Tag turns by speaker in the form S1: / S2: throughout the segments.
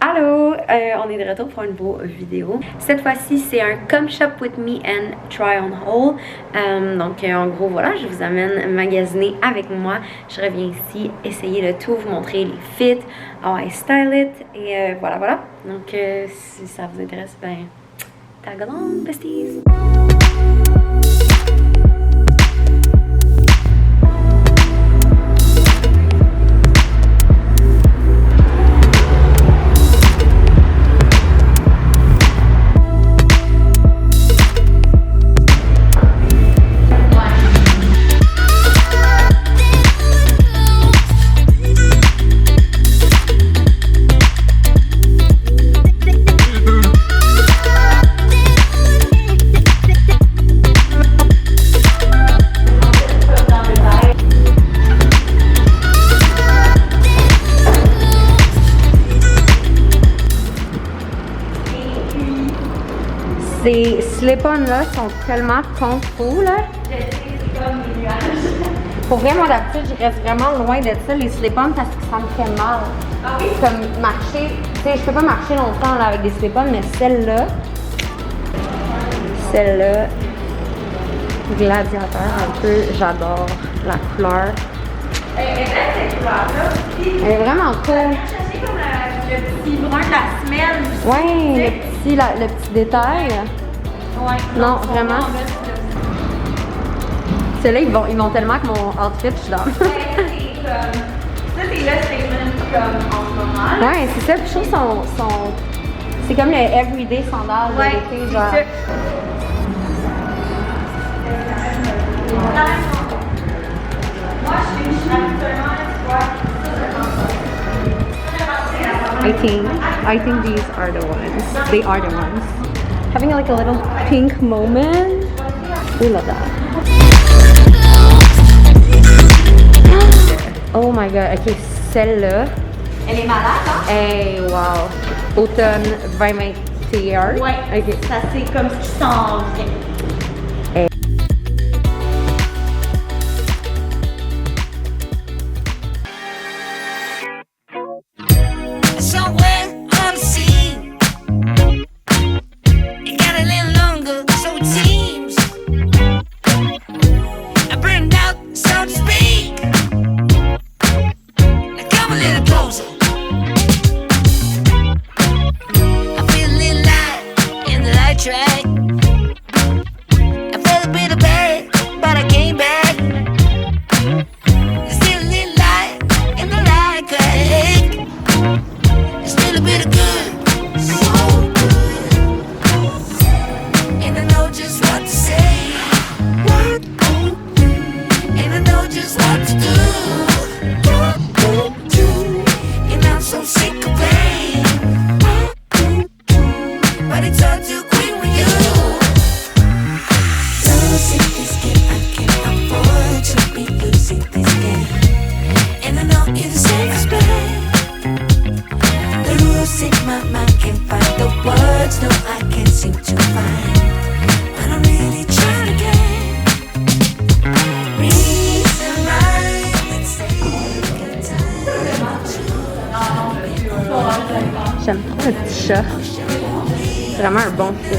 S1: Allô, on est de retour pour une nouvelle vidéo. Cette fois-ci, c'est un Come Shop With Me and Try On Haul. Donc, en gros, voilà, je vous amène magasiner avec moi. Je reviens ici, essayer le tout, vous montrer les fits, how I style it, et voilà, voilà. Donc, si ça vous intéresse, ben, tag along, besties! Ces slip-ons-là sont tellement confus, là. Pour vrai, moi, d'habitude, je reste vraiment loin de ça, les slip-ons, parce que ça me fait mal. Ah oui? Comme marcher, tu sais, je peux pas marcher longtemps là, avec des slip-ons, mais celle-là, gladiateur un peu, j'adore la couleur. Elle est belle, cette couleur-là. Elle est vraiment cool. Comme le petit brun de la semelle. Ouais, le petit détail. Ouais. Non, vraiment. Ceux-là, ils vont tellement que mon outfit, je suis dans. Ça, c'est le statement comme en ce moment. Ouais, c'est ça. Puis je trouve c'est comme le everyday sandal de l'été, genre. Moi, je suis habituellement, tu vois, I think these are the ones. They are the ones. Having like a little pink moment. We love that. Oh my god, ok, celle-là. Elle est malade, hein? Hey, wow. Automne 2021. Ouais, okay. Ça c'est comme ce qui s'en vient. J'aime trop le petit chat. C'est vraiment un bon fit.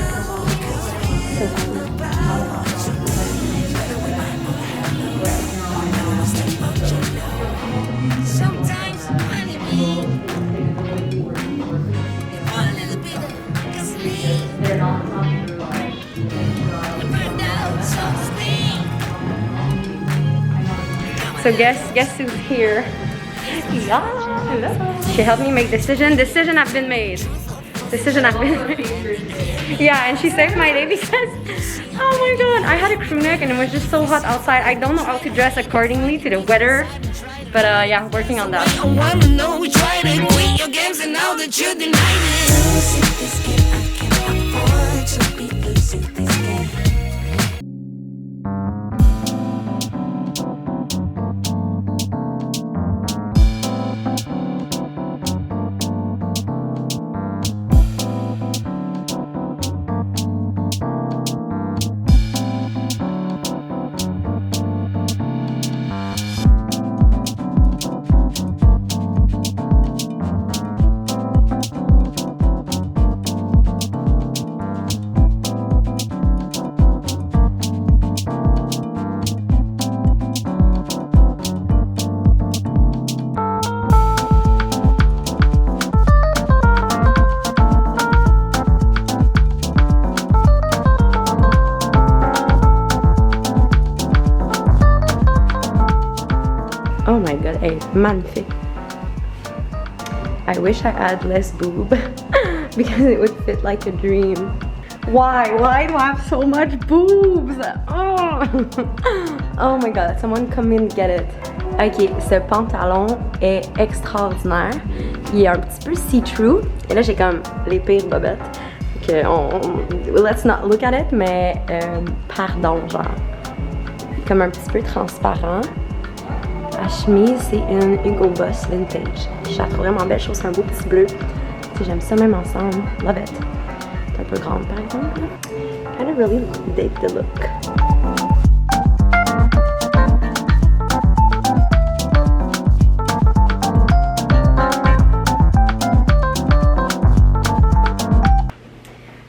S1: So guess who's here? Yeah. She helped me make decision have been made. Yeah, and she saved my day because, oh my god, I had a crew neck and it was just so hot outside. I don't know how to dress accordingly to the weather, but yeah, working on that. I wanna know which way to quit your games and now that you're denying it. est magnifique. I wish I had less boob because it would fit like a dream. Why? Why do I have so much boobs? Oh, oh my god, someone come in and get it. Ok, ce pantalon est extraordinaire. Il est un petit peu see-through. Et là, j'ai comme les pires bobettes. Let's not look at it, mais pardon, genre. Comme un petit peu transparent. La chemise, c'est une Hugo Boss vintage. Je la trouve vraiment belle. Je trouve que c'est un beau petit bleu. J'aime ça même ensemble. Love it. C'est un peu grande par exemple. I don't really dig the look.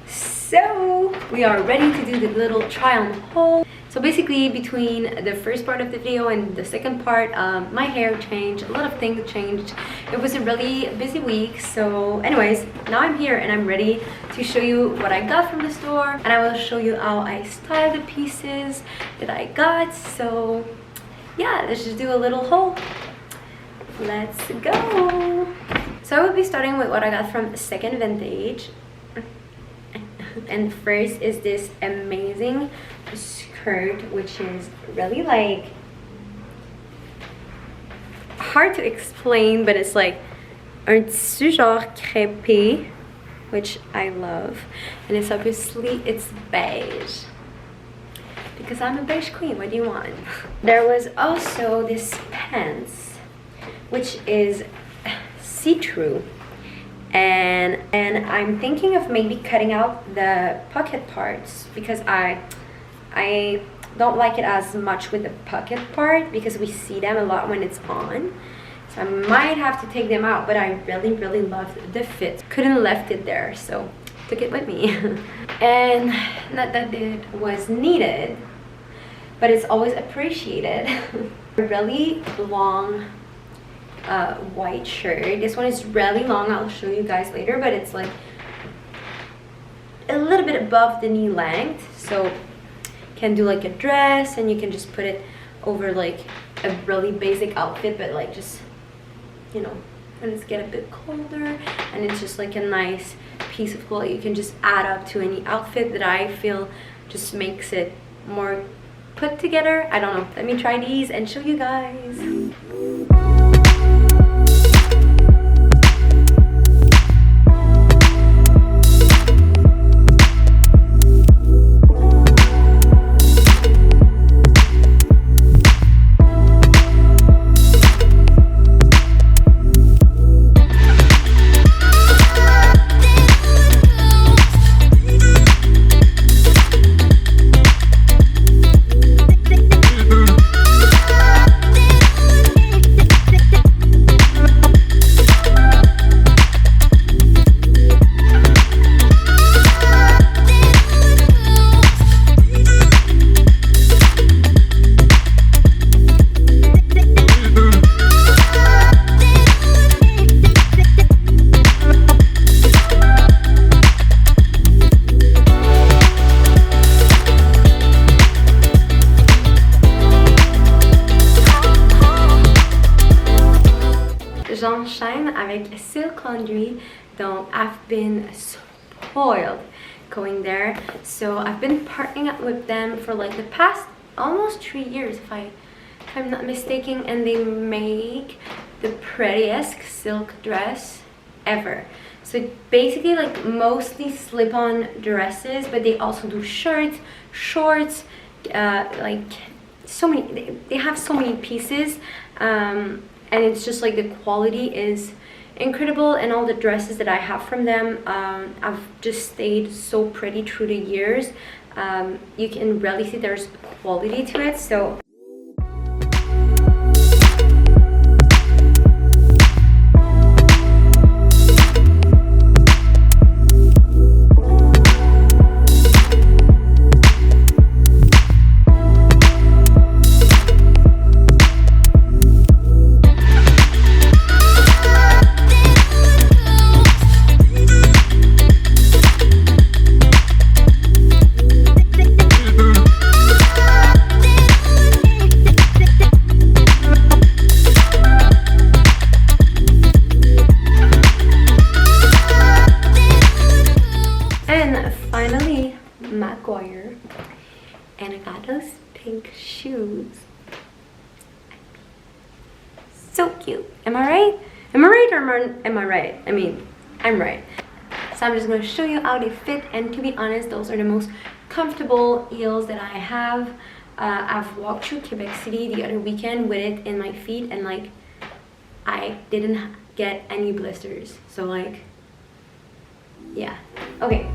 S1: So we are ready to do the little try on haul. So basically between the first part of the video and the second part, my hair changed, a lot of things changed. It was a really busy week, so anyways, now I'm here and I'm ready to show you what I got from the store, and I will show you how I style the pieces that I got. So yeah, let's just do a little haul. Let's go. So I will be starting with what I got from Second Vintage. And first is this amazing skirt, which is really like hard to explain, but it's like un tissu genre crêpé, which I love, and it's obviously beige because I'm a beige queen. What do you want? There was also this pants, which is see-through. And I'm thinking of maybe cutting out the pocket parts because I don't like it as much with the pocket part because we see them a lot when it's on. So I might have to take them out, but I really loved the fit. Couldn't left it there, so took it with me. And not that it was needed, but it's always appreciated. A really long white shirt. This one is really long. I'll show you guys later, but it's like a little bit above the knee length, so you can do like a dress, and you can just put it over like a really basic outfit, but like just, you know, when it's get a bit colder, and it's just like a nice piece of clothing you can just add up to any outfit that I feel just makes it more put together. I don't know. Let me try these and show you guys. J'enchaîne avec Silk Laundry, donc I've been spoiled going there. So I've been partnering up with them for like the past almost 3 years if I'm not mistaken, and they make the prettiest silk dress ever. So basically like mostly slip-on dresses, but they also do shirts, shorts, like so many, they have so many pieces, and it's just like the quality is incredible, and all the dresses that I have from them have just stayed so pretty through the years. You can really see there's quality to it. So pink shoes. So cute. Am I right? Am I right or am I right? I mean, I'm right. So I'm just going to show you how they fit, and to be honest, those are the most comfortable heels that I have. I've walked through Quebec City the other weekend with it in my feet, and like I didn't get any blisters. So like, yeah. Okay,